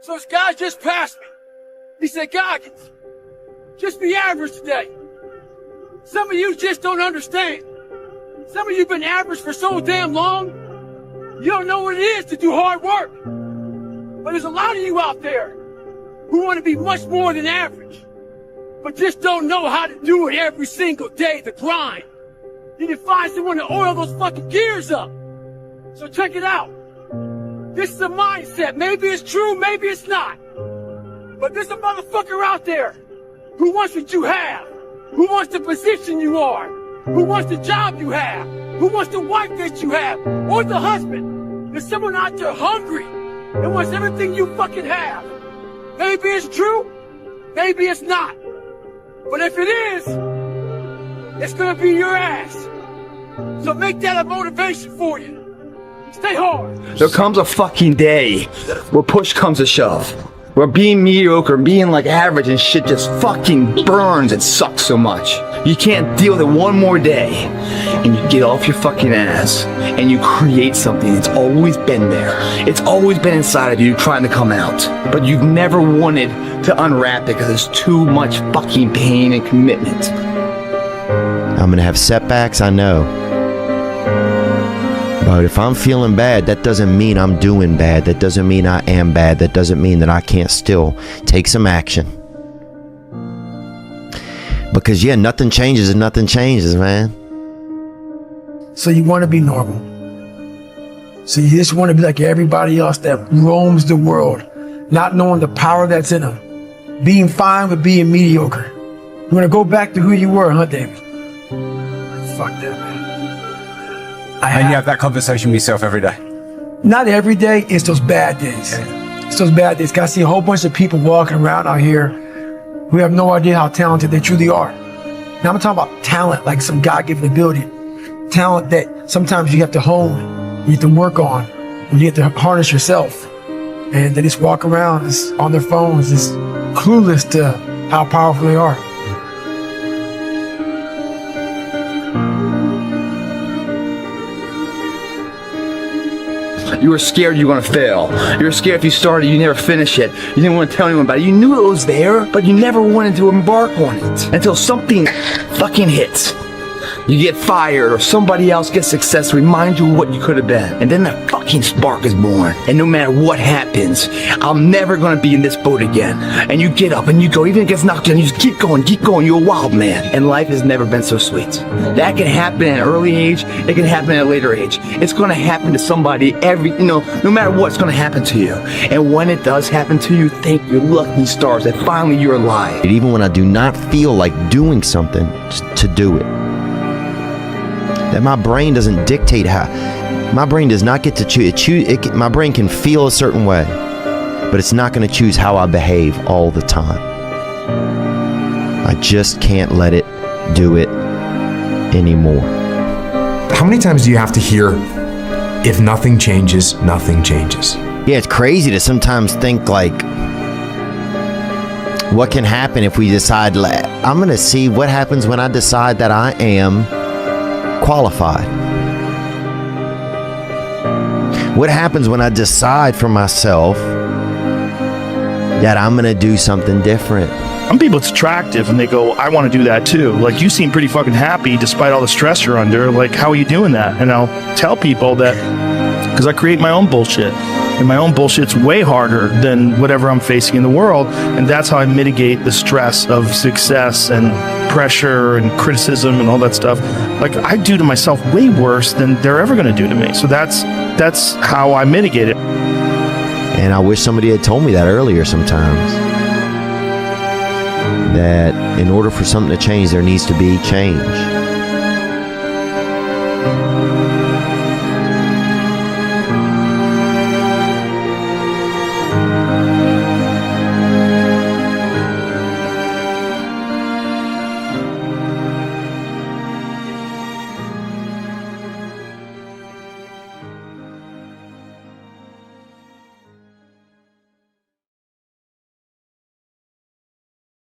So this guy just passed me. He said, Goggins, just be average today. Some of you just don't understand. Some of you been average for so damn long, you don't know what it is to do hard work. But there's a lot of you out there who want to be much more than average, but just don't know how to do it every single day, the grind. You need to find someone to oil those fucking gears up. So check it out. This is a mindset. Maybe it's true, maybe it's not. But there's a motherfucker out there who wants what you have, who wants the position you are, who wants the job you have, who wants the wife that you have, or the husband. There's someone out there hungry and wants everything you fucking have. Maybe it's true, maybe it's not. But if it is, it's gonna be your ass. So make that a motivation for you. Stay hard. There comes a fucking day where push comes to shove. Where being mediocre, being like average and shit just fucking burns. It sucks so much. You can't deal with it one more day. And you get off your fucking ass and you create something that's always been there. It's always been inside of you trying to come out. But you've never wanted to unwrap it because there's too much fucking pain and commitment. I'm gonna have setbacks, I know. But if I'm feeling bad, that doesn't mean I'm doing bad. That doesn't mean I am bad. That doesn't mean that I can't still take some action. Because yeah, nothing changes and nothing changes, man. So you want to be normal. So you just want to be like everybody else that roams the world, not knowing the power that's in them. Being fine with being mediocre. You want to go back to who you were, huh, David? Fuck that, man. And you have that conversation with yourself every day? Not every day, it's those bad days. It's those bad days. I see a whole bunch of people walking around out here who have no idea how talented they truly are. Now I'm talking about talent, like some God-given ability. Talent that sometimes you have to hone, you have to work on, and you have to harness yourself. And they just walk around just on their phones, just clueless to how powerful they are. You were scared you were going to fail. You were scared if you started, you never finish it. You didn't want to tell anyone about it. You knew it was there, but you never wanted to embark on it until something fucking hits. You get fired or somebody else gets success, remind you of what you could have been. And then that fucking spark is born. And no matter what happens, I'm never going to be in this boat again. And you get up and you go, even if it gets knocked down, you just keep going. You're a wild man. And life has never been so sweet. That can happen at an early age. It can happen at a later age. It's going to happen to somebody no matter what, it's going to happen to you. And when it does happen to you, thank your lucky stars that finally you're alive. Even when I do not feel like doing something, just to do it. That my brain doesn't dictate how. My brain does not get to choose. My brain can feel a certain way, but it's not going to choose how I behave all the time. I just can't let it do it anymore. How many times do you have to hear, if nothing changes, nothing changes? Yeah, it's crazy to sometimes think like, what can happen if we decide, I'm going to see what happens when I decide that I am qualified. What happens when I decide for myself that I'm gonna do something different? Some people it's attractive and they go, I want to do that too. Like, you seem pretty fucking happy despite all the stress you're under. Like, how are you doing that? And I'll tell people that because I create my own bullshit. And my own bullshit's way harder than whatever I'm facing in the world. And that's how I mitigate the stress of success and pressure and criticism and all that stuff. Like, I do to myself way worse than they're ever going to do to me. So that's how I mitigate it. And I wish somebody had told me that earlier sometimes. That in order for something to change, there needs to be change.